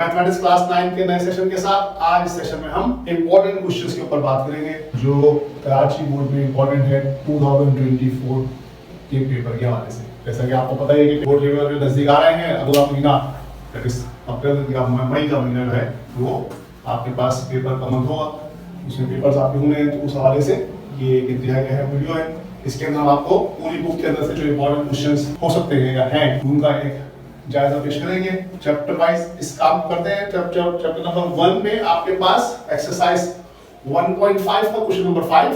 Mathematics class 9 के नए session के साथ आज इस सेशन में हम इंपॉर्टेंट क्वेश्चंस के ऊपर बात करेंगे जो कराची बोर्ड में इंपॉर्टेंट है 2024 के पेपर के हवाले से। जैसा कि आपको पता है कि बोर्ड के पेपर नजदीक आ रहे हैं, अगला महीना अप्रैल या मई का महीना जो है वो आपके पास पेपर का मंथ होगा, उसमें पेपर्स आपके होंगे। तो उस हवाले से ये एक दिया गया है वीडियो है, इसके अंदर आपको पूरी बुक के अंदर से जो इंपॉर्टेंट क्वेश्चंस हो सकते हैं या हैं उनका एक जायजा पेश करेंगे। चैप्टर वाइज इस काम करते हैं। चैप्टर नंबर 1 में आपके पास एक्सरसाइज 1.5 का क्वेश्चन नंबर 5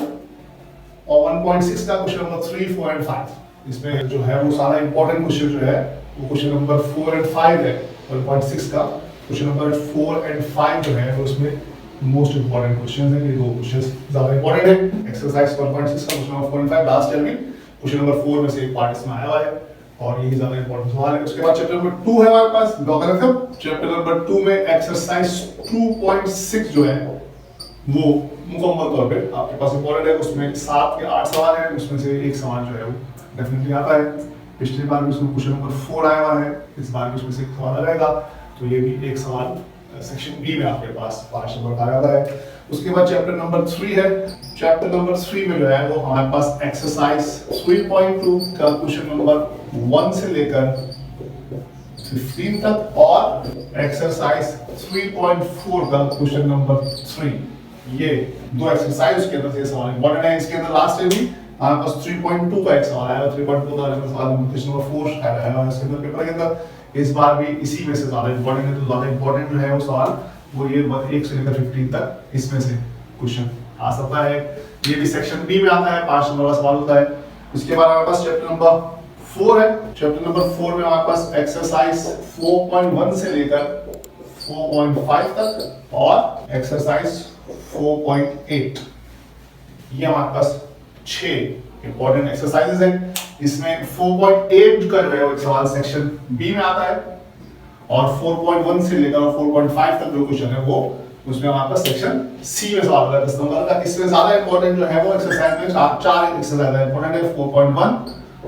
और 1.6 का क्वेश्चन नंबर 3, 4 एंड 5, इसमें जो है वो सारा इंपॉर्टेंट क्वेश्चन जो है वो क्वेश्चन नंबर 4 एंड 5 है। 1.6 का क्वेश्चन नंबर 4 एंड 5 जो है वो उसमें मोस्ट इंपॉर्टेंट क्वेश्चंस हैं। ये दो क्वेश्चंस ज्यादा इंपॉर्टेंट है। एक्सरसाइज 1.6 का question number 4 and 5 last year में क्वेश्चन नंबर 4 में से एक पार्ट इसमें आया हुआ है और यही ज्यादा इंपॉर्टेंट सवाल है। उसके बाद चैप्टर नंबर 2 है हमारे पास लॉगरिथम। चैप्टर नंबर 2 में एक्सरसाइज 2.6 जो है वो मुकम्मल तौर पे आपके पास इंपॉर्टेंट है। उसमें 7 के 8 सवाल हैं, उसमें से एक सवाल जो है वो डेफिनेटली आता है। पिछली बार भी उसमें क्वेश्चन नंबर 4 आया हुआ है, इस बार भी उसमें से एक सवाल आएगा, तो ये भी एक सवाल सेक्शन बी में आपके पास 5 नंबर का आता है। उसके बाद चैप्टर नंबर 3 है। चैप्टर नंबर 3 में जो है वो हमारे पास एक्सरसाइज 3.2 का क्वेश्चन नंबर 1 से लेकर 15 तक और एक्सरसाइज 3.4 का क्वेश्चन नंबर 3, ये दो एक्सरसाइज के अंदर से सवाल इंपॉर्टेंट है। इसके अंदर लास्ट में भी हमारे पास 3.2 का एक सवाल आया, 3.2 का सवाल क्वेश्चन नंबर 4 आया है इसके अंदर पेपर के अंदर। इस बार भी इसी में से ज्यादा इंपॉर्टेंट है, तो ज्यादा इंपॉर्टेंट जो है वो सवाल वो ये 1 से लेकर 15 तक इसमें से क्वेश्चन आ सकता है। ये भी सेक्शन बी में आता है, 5 नंबर का सवाल होता है। उसके बाद हमारे पास चैप्टर नंबर 4 है। चैप्टर नंबर 4 में हमारे पास एक्सरसाइज 4.1 से लेकर 4.5 तक और एक्सरसाइज 4.8, ये हमारे पास 6 इंपॉर्टेंट एक्सरसाइजेज हैं। इसमें 4.8 का जो है वो सवाल सेक्शन बी में आता है और 4.1 से लेकर 4.5 तक जो क्वेश्चन है वो उसमें हमारे पास सेक्शन सी में सवाल आता है 10 नंबर का। इसमें ज्यादा इंपॉर्टेंट जो है वो एक्सरसाइज में चार एक्सरसाइज है इंपॉर्टेंट है, 4.1,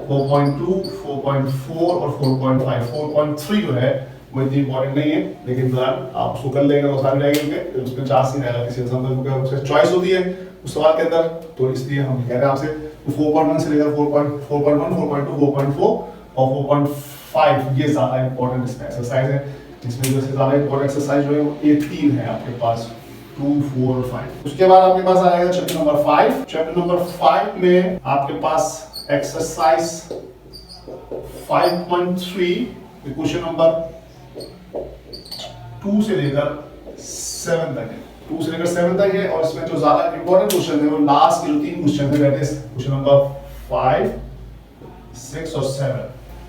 4.2, 4.4 और 4.5। 4.3 जो है वो इतनी इंपॉर्टेंट नहीं है, लेकिन आप उसको कर लेंगे तो सारे रहेंगे, उसमें चांस नहीं रहेगा किसी एग्जाम चॉइस होती है उस सवाल के अंदर, तो इसलिए हम कह रहे हैं आपसे 4.1 से लेकर 4.1, 4.2, 4.4 और 4.5 ये ज्यादा इंपॉर्टेंट इसमें एक्सरसाइज है। इसमें जो ज्यादा इंपॉर्टेंट एक्सरसाइज जो है वो ये 3 है आपके पास, 2, 4 और 5। उसके बाद आपके पास आएगा चैप्टर नंबर 5। चैप्टर नंबर 5 में आपके पास एक्सरसाइज 5.3 क्वेश्चन नंबर 2 से लेकर 7 तक है, 2 से लेकर 7 तक है। और इसमें जो ज्यादा इंपॉर्टेंट क्वेश्चन है वो लास्ट के जो 3 क्वेश्चन है, दैट इज क्वेश्चन नंबर 5, 6 और 7,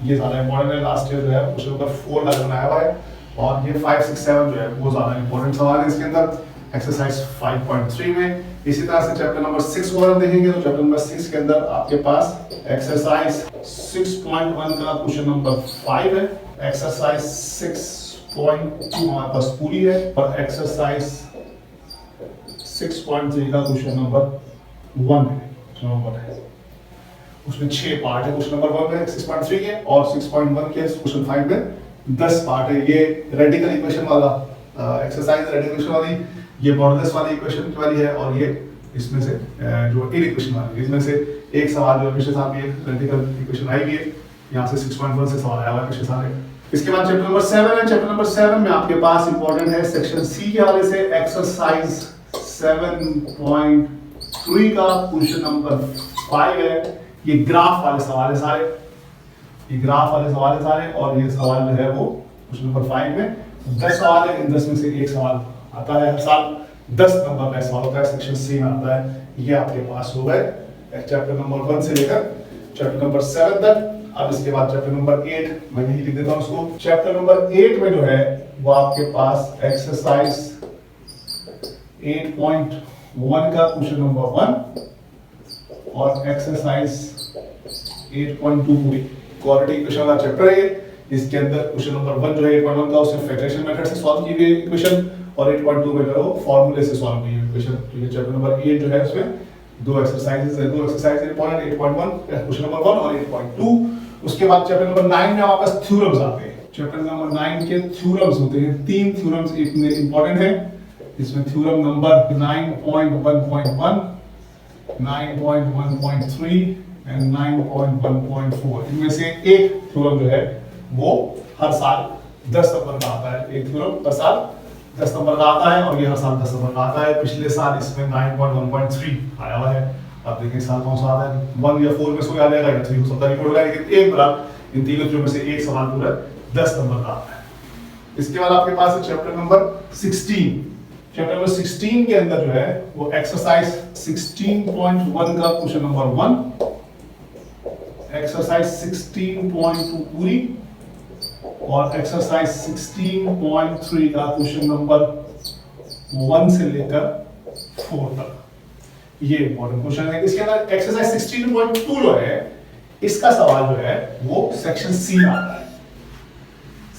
ये ज्यादा इंपॉर्टेंट है। लास्ट ईयर जो है क्वेश्चन नंबर 4 का बनाया हुआ है और ये 5, 6, 7 जो है वो ज्यादा इंपॉर्टेंट सवाल है इसके अंदर एक्सरसाइज 5.3 में। इसी तरह से चैप्टर नंबर 6 को हम देखेंगे तो चैप्टर नंबर 6 के अंदर आपके पास एक्सरसाइज 6.1 का क्वेश्चन नंबर 5 है, एक्सरसाइज 6.2 हमारे पास पूरी है और एक्सरसाइज 6.3 का क्वेश्चन नंबर 1 है। उसमें 6 पार्ट है क्वेश्चन नंबर 1 में 6.3 के और 6.1 के क्वेश्चन 5 में 10 पार्ट है। ये रेडिकल इक्वेशन वाला एक्सरसाइज, रेडिकल इक्वेशन वाली, ये मॉडुलस वाली इक्वेशन वाली है और ये इसमें से जो इन इक्वेशन वाली, इसमें से एक सवाल जो पिछले साल भी एक रेडिकल इक्वेशन आई हुई है, यहाँ से 6.1 से सवाल आया हुआ है पिछले साल है। इसके बाद चैप्टर नंबर 7 है। चैप्टर नंबर 7 में आपके पास इंपॉर्टेंट है सेक्शन सी के हवाले से एक्सरसाइज 7.3 का क्वेश्चन नंबर 5 है। ये ग्राफ वाले सवाल है सारे, ये ग्राफ वाले सवाल है सारे और ये सवाल जो है वो क्वेश्चन नंबर 5 में 10 सवाल है, इन 10 में से एक सवाल आता है हर साल, 10 नंबर का सवाल होता है, सेक्शन सी में आता है। ये आपके पास हो गए चैप्टर नंबर 1 से लेकर चैप्टर नंबर 7 तक। अब इसके बाद चैप्टर नंबर 8 मैं यही लिख देता हूं उसको। चैप्टर नंबर 8 में जो है वो आपके पास एक्सरसाइज 8.1 का क्वेश्चन नंबर 1 और एक्सरसाइज 8.2 पूरी क्वाड्रेटिक इक्वेशन वाला चैप्टर है। इसके अंदर क्वेश्चन नंबर 1 जो है 8.1 का उससे फैक्टराइजेशन मेथड से सॉल्व की गई इक्वेशन और 8.2 में जो है वो फार्मूले से सॉल्व की गई इक्वेशन। तो ये चैप्टर नंबर 8 जो है उसमें दो एक्सरसाइजेस है, दो एक्सरसाइज इंपॉर्टेंट 8.1 क्वेश्चन नंबर 1 और 8.2। उसके बाद चैप्टर नंबर 9 में हमारे पास थ्योरम्स आते हैं। चैप्टर नंबर 9 के थ्योरम्स होते हैं, 3 थ्योरम्स इतने इंपॉर्टेंट है। इसमें थ्योरम नंबर 9.1.1, 9.1.3 एंड 9.1.4, इनमें से एक थ्योरम जो है वो हर साल 10 नंबर का आता है। एक थ्योरम हर साल 10 नंबर का आता है और ये हर साल 10 नंबर का आता है। पिछले साल इसमें 9.1.3 आया हुआ है। अब देखिए साल कौन सा आता है, 1 या 4 में से आ जाएगा या 3 हो सकता है, रिपोर्ट होगा, लेकिन एक बार इन तीनों थ्योरम में से एक सवाल पूरा 10 नंबर का आता है। इसके बाद आपके पास है चैप्टर नंबर 16। चैप्टर नंबर 16 के अंदर जो है वो एक्सरसाइज 16.1 का क्वेश्चन नंबर 1, एक्सरसाइज 16.2 पूरी और एक्सरसाइज 16.3 का क्वेश्चन नंबर 1 से लेकर 4 तक, ये इंपॉर्टेंट क्वेश्चन है। इसके अंदर एक्सरसाइज 16.2 जो है इसका सवाल जो है वो सेक्शन सी में आता है।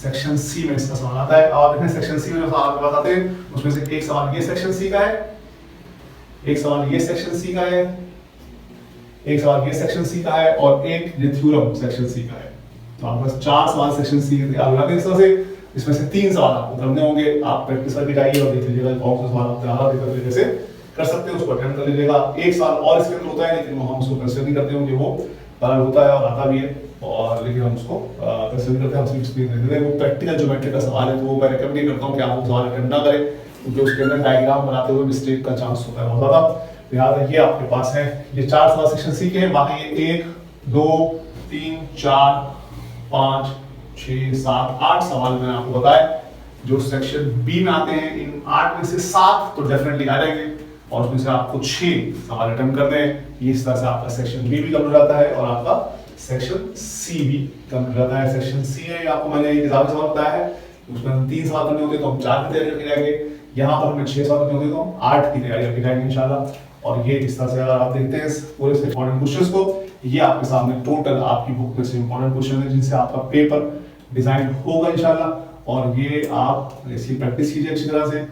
सेक्शन सी में इसका सवाल आता है और देखिए सेक्शन सी में जो सवाल बताते हैं उसमें से एक सवाल ये सेक्शन सी का है, एक सवाल ये सेक्शन सी का है, एक सवाल ये सेक्शन सी का है और एक ये थ्योरम सेक्शन सी का है। तो आपके पास 4 सवाल सेक्शन सी के तैयार हो जाते हैं इस तरह से। इसमें से 3 सवाल आपको करने होंगे, आप प्रैक्टिस करके जाइए और देख लीजिएगा कौन सा सवाल आप तैयार तरीके से कर सकते हैं, उसको अटेम्प्ट कर लीजिएगा। एक सवाल और इसके अंदर होता है लेकिन हम उसको कंसीडर नहीं करते होंगे, वो बराबर होता है और आता भी है और लेकिन हम उसको कंसीडर करते हैं, हम सिर्फ एक्सप्लेन कर देते हैं। वो प्रैक्टिकल ज्योमेट्री का सवाल है तो वो मैं रिकमेंड नहीं करता हूँ कि आप वो सवाल अटेम्प्ट ना करें क्योंकि उसके अंदर डायग्राम बनाते हुए मिस्टेक का चांस होता है बहुत ज्यादा। याद रखिए आपके पास है ये 4 सवाल सेक्शन सी के हैं, बाकी ये 1 2 3 4 5 6 7 8 सवाल मैंने आपको बताया जो सेक्शन बी में आते हैं। इन 8 में से 7 तो डेफिनेटली आ जाएंगे और उसमें से आपको 6 सवाल अटेम्प्ट करने हैं। ये इस तरह से आपका सेक्शन बी भी कम हो जाता है और आपका सेक्शन सी भी कम हो जाता है। सेक्शन सी है आपको मैंने एक हिसाब से सवाल बताया है, उसमें 3 सवाल करने होते तो हम 4 की तैयारी करके जाएंगे, यहाँ पर हमें 6 सवाल करने होते तो हम 8 की तैयारी करके जाएंगे इंशाल्लाह। और ये इस तरह से अगर आप देखते हैं पूरे से इंपॉर्टेंट क्वेश्चंस को, ये आपके सामने टोटल आपकी बुक में से इंपॉर्टेंट क्वेश्चन है जिनसे आपका पेपर डिजाइन होगा इंशाल्लाह। और ये आप इसकी प्रैक्टिस कीजिए अच्छी तरह से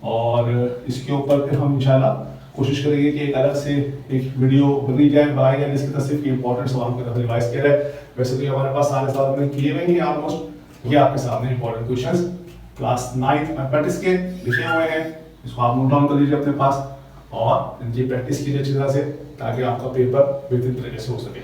और इसके ऊपर फिर हम इंशाल्लाह कोशिश करेंगे कि एक अलग से एक वीडियो बनाई जाए जिसकी तरफ सिर्फ इंपॉर्टेंट सवालों की तरफ रिवाइज किया जाए। वैसे तो हमारे पास सारे सवाल मैंने किए हुए हैं ऑलमोस्ट, ये आपके सामने important questions class 9th mathematics के लिखे हुए हैं, इसको आप नोट डाउन कर लीजिए अपने पास और इनकी प्रैक्टिस कीजिए अच्छी तरह से ताकि आपका पेपर बेहतरीन तरीके से हो सके।